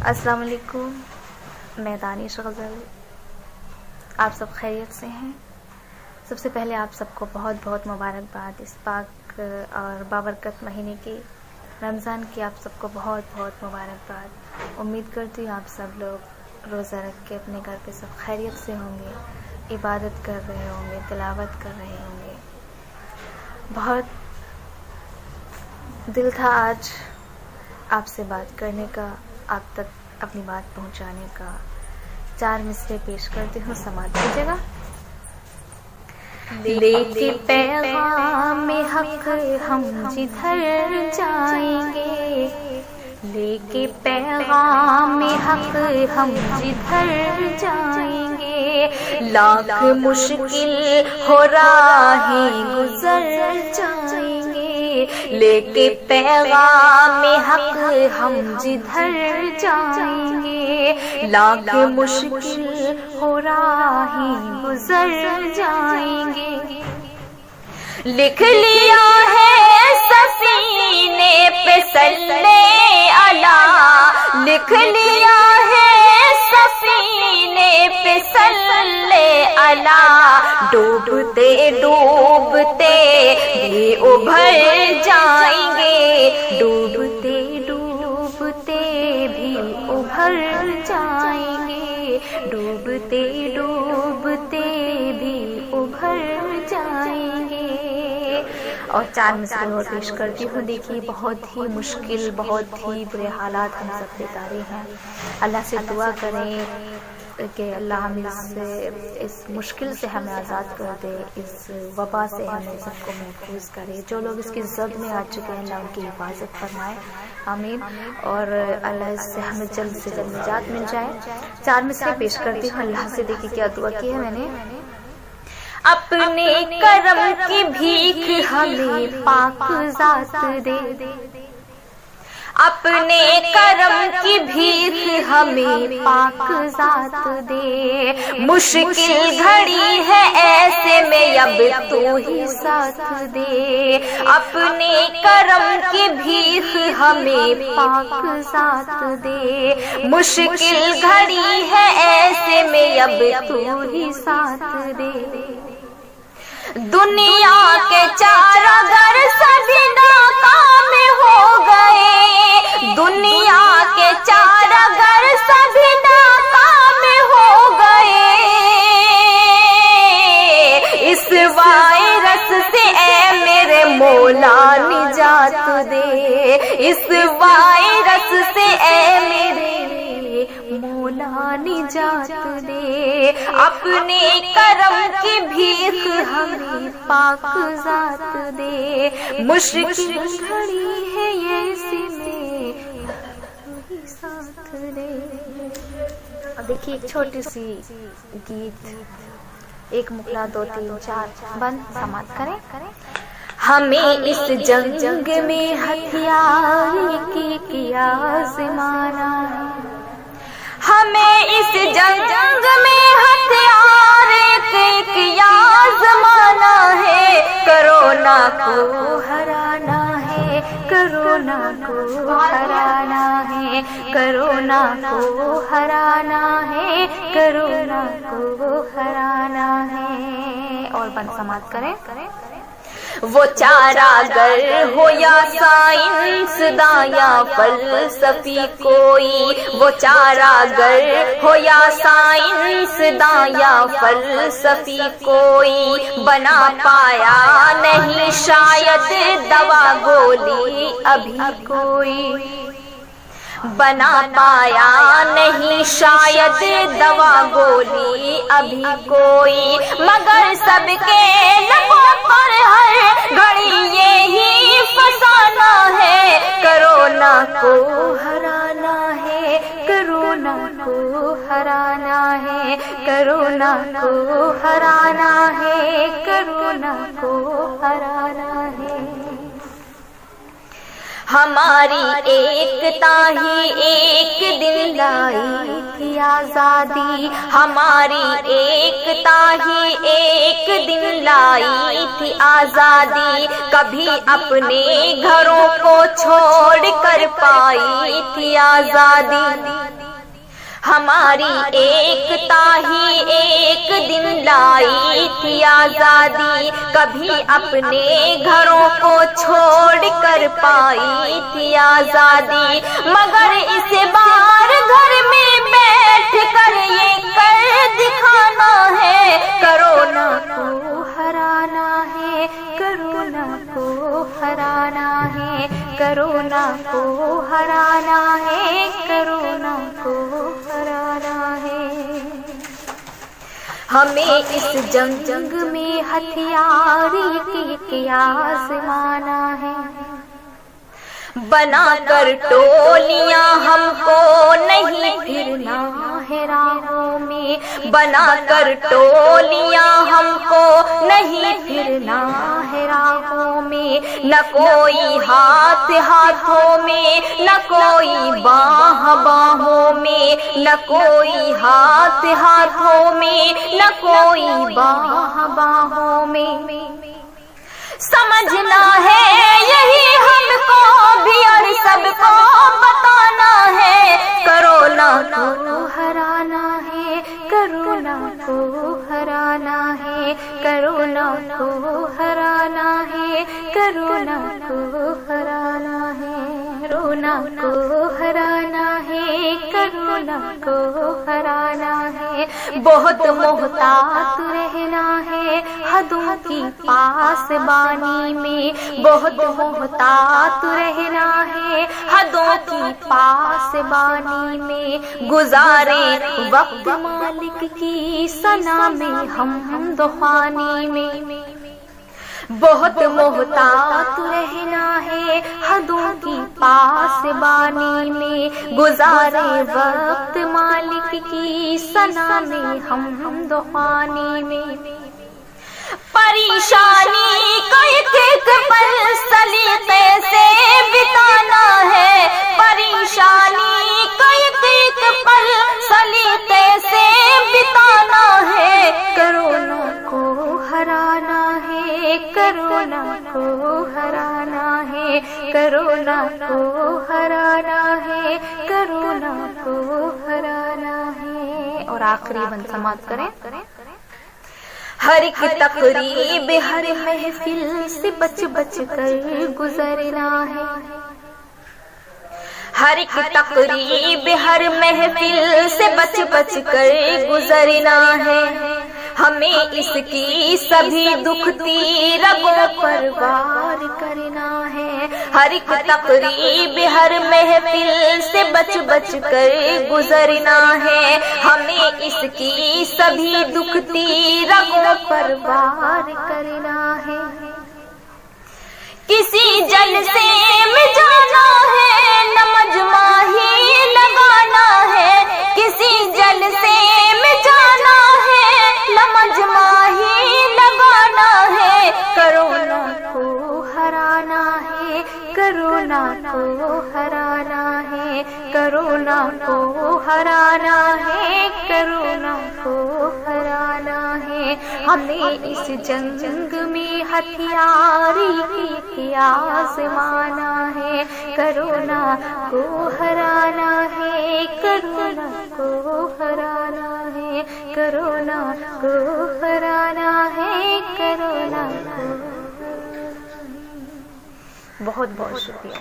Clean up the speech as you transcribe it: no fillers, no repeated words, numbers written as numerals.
अस्सलाम वालेकुम, मैं दानिश गज़ल। आप सब खैरियत से हैं? सबसे पहले आप सबको बहुत बहुत मुबारकबाद इस पाक और बाबरकत महीने की, रमज़ान की आप सबको बहुत बहुत मुबारकबाद। उम्मीद करती हूँ आप सब लोग रोज़ा रख के अपने घर पे सब खैरियत से होंगे, इबादत कर रहे होंगे, तिलावत कर रहे होंगे। बहुत दिल था आज आपसे बात करने का, आप तक अपनी बात पहुंचाने का। 4 मिसरे पेश करती हूँ, समात कीजिएगा। लेके पैगाम हक हम जिधर जाएंगे, लेके पैगाम हक हम जिधर जाएंगे, लाख मुश्किल हो राहें गुजर जाएंगे। लेके पैगाम हक हम जिधर जाएंगे, लाख मुश्किल हो राहें गुजर जाएंगे। लिख लिया है सफीने पे सल्ले अला, लिख लिया है सफीने पे सल्ले अला। डूबते डूबते भी उभर जाएंगे, डूबते डूबते भी उभर जाएंगे, डूबते डूबते भी उभर जाएंगे। और 4 मिसरे और पेश करती हूँ। देखिए, बहुत ही मुश्किल, बहुत ही बुरे हालात हम सब गुजारे हैं। अल्लाह से दुआ करें कि अल्लाह हम इस मुश्किल से हमें आज़ाद कर दे, इस वबा से हमें सबको महफूज करे। जो लोग इसकी ज़द में आ चुके हैं, अल्लाह उनकी हिफाजत फरमाए, आमीन। और अल्लाह इससे हमें जल्द से जल्द निजात मिल जाए। 4 मिसरे पेश करती हूँ। अल्लाह से देखिए क्या दुआ की है मैंने। अपने करम की भीख हमें पाक ज़ात दे, अपने करम की भीख हमें पाक ज़ात दे। मुश्किल घड़ी है ऐसे में अब तू ही साथ दे, अपने करम की भीख हमें पाक ज़ात दे। मुश्किल घड़ी है ऐसे में अब तू ही साथ दे। दुनिया के चार अगर सभी नाकाम हो गए, दुनिया के चार अगर सभी नाकाम हो गए, इस वायरस से ऐ मेरे मौला निजात दे, इस वायरस से ऐ मेरे मौला निजात दे। अपने करम की भीख हमें पाक ज़ात दे। मुश्किल घड़ी है ऐसे में साथ दे। अब देखिए, एक छोटी सी गीत, एक मुखला 2 3 4 बंद, समाप्त करें। हमें इस जंग में हथियार की किया ज़माना है, हमें इस जंग में हथियार किया ज़माना है। कोरोना को हराना है, कोरोना को हराना है, कोरोना को हराना है, कोरोना को हराना है। और बंद समाप्त करें। वो चारागर हो या साइंस दाया फलसफी कोई, वो चारागर हो या साइंस दाया फलसफी कोई, बना पाया नहीं शायद दवा गोली अभी कोई, बना पाया नहीं शायद दवा गोली अभी कोई। मगर सबके लबों पर हर घड़ी यही फसाना है, कोरोना को हराना है, कोरोना को हराना है, कोरोना को हराना है, कोरोना को हराना है। हमारी एकता ही एक दिन लाई थी आजादी, हमारी एकता ही एक दिन लाई थी आजादी। कभी अपने घरों को छोड़ कर पाई थी आजादी। ہماری ایکتا ہی ایک دن لائی تھی آزادی، کبھی اپنے گھروں کو چھوڑ کر پائی تھی آزادی، مگر اس بار گھر میں بیٹھ کر یہ کر دکھانا ہے، کرونا کو ہرانا ہے، کرونا کو ہرانا ہے، کرونا کو ہرانا ہے، کرونا کو ہرانا ہے۔ ہمیں اس جنگ میں ہتھیاری کی آزمانا ہے، بنا کر ٹولیاں ہم کو نہیں پھرنا ہے راہوں میں، بنا کر ٹولیاں ہم کو نہیں پھرنا ہے راہوں میں، نہ کوئی ہاتھ ہاتھوں میں، نہ کوئی باہ باہوں میں، نہ کوئی ہاتھ ہاتھوں میں، نہ کوئی باہ باہوں میں۔ سمجھنا ہے یہی ہم کو بھی اور سب کو بتانا ہے، کرونا کو ہرانا ہے، کرونا کو ہرانا ہے، کرونا کو ہرانا ہے، کرونا کو ہرانا ہے، کرونا کو ہرانا ہے، کرونا کو ہرانا ہے۔ بہت محتاط رہنا ہے حدوں کی پاسبانی میں، بہت محتاط رہنا ہے حدوں کی پاسبانی میں، گزارے وقت مالک کی ثنا میں ہم دخانی میں، بہت محتاط رہنا ہے حدوں کی پاسبانی میں، گزارے وقت مالک کی ثنا میں ہم دخانی میں، پریشانی کو ایک پل سلیقے سے بتانا ہے، پریشانی کو ایک پل سلیقے سے بتانا ہے، کرونا کو ہرانا ہے، کرونا کو ہرانا ہے، کرونا کو ہرانا ہے، کرونا کو ہرانا ہے۔ اور آخری بند سماعت کریں۔ ہر ایک تقریب ہر محفل سے بچ بچ کر گزرنا ہے، ہر ایک تقریب ہر محفل سے بچ بچ کر گزرنا ہے، ہمیں اس کی سبھی دکھتی رگوں پر وار کرنا ہے، ہر ایک تقریب ہر محفل سے بچ بچ کر گزرنا ہے، ہمیں اس کی سبھی دکھتی رگوں پر وار کرنا ہے، کسی جلسے میں جانا ہے نہ مجمع ہی لگانا ہے، کسی جلسے میں جانا ہے نہ مجمع ہی لگانا ہے، کرونا کو ہرانا ہے، کرونا کو ہرانا ہے، کرونا کو ہرانا ہے، کرونا کو ہرانا ہے، ہمیں اس جنگ میں ہتھیاری کی آزمانا ہے، کرونا کو ہرانا ہے، کرونا کو ہرانا ہے، کرونا کو ہرانا ہے، کرونا کو۔ بہت بہت شکریہ۔